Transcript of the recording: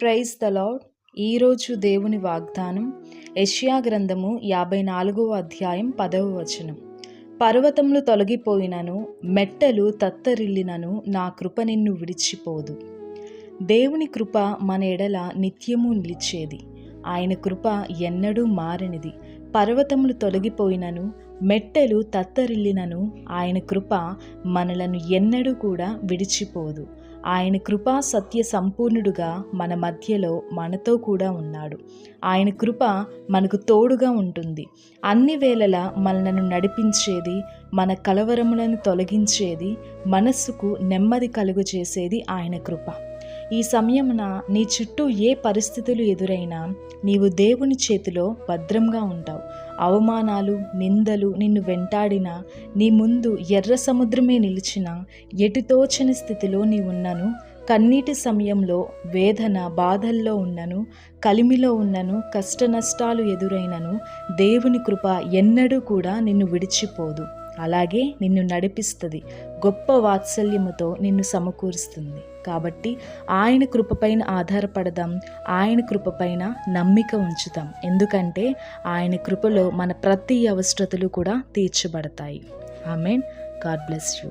Praise the lord. ఈరోజు దేవుని వాగ్దానం యెషయా గ్రంథము 54వ అధ్యాయం 10వ వచనం. పర్వతములు తొలగిపోయినను, మెట్టలు తత్తరిల్లినను, నా కృప నిన్ను విడిచిపోదు. దేవుని కృప మన ఎడల నిత్యము నిలిచేది. ఆయన కృప ఎన్నడూ మారనిది. పర్వతములు తొలగిపోయినను, మెట్టెలు తత్తరిల్లినను, ఆయన కృప మనలను ఎన్నడూ కూడా విడిచిపోదు. ఆయన కృపా సత్య సంపూర్ణుడుగా మన మధ్యలో మనతో కూడా ఉన్నాడు. ఆయన కృప మనకు తోడుగా ఉంటుంది. అన్ని వేళలా మనలను నడిపించేది, మన కలవరములను తొలగించేది, మనస్సుకు నెమ్మది కలుగు చేసేది ఆయన కృప. ఈ సమయమున నీ చుట్టూ ఏ పరిస్థితులు ఎదురైనా నీవు దేవుని చేతిలో భద్రంగా ఉంటావు. అవమానాలు, నిందలు నిన్ను వెంటాడినా, నీ ముందు ఎర్ర సముద్రమే నిలిచినా, ఎటుతోచని స్థితిలో నీవున్నను, కన్నీటి సమయంలో, వేదన బాధల్లో ఉన్నను, కలిమిలో ఉన్నను, కష్ట నష్టాలు ఎదురైనను, దేవుని కృప ఎన్నడూ కూడా నిన్ను విడిచిపోదు. అలాగే నిన్ను నడిపిస్తుంది, గొప్ప వాత్సల్యముతో నిన్ను సమకూరుస్తుంది. కాబట్టి ఆయన కృపపైన ఆధారపడదాం, ఆయన కృపపైన నమ్మిక ఉంచుతాం. ఎందుకంటే ఆయన కృపలో మన ప్రతి అవసరతలు కూడా తీర్చబడతాయి. ఆమేన్. God bless you.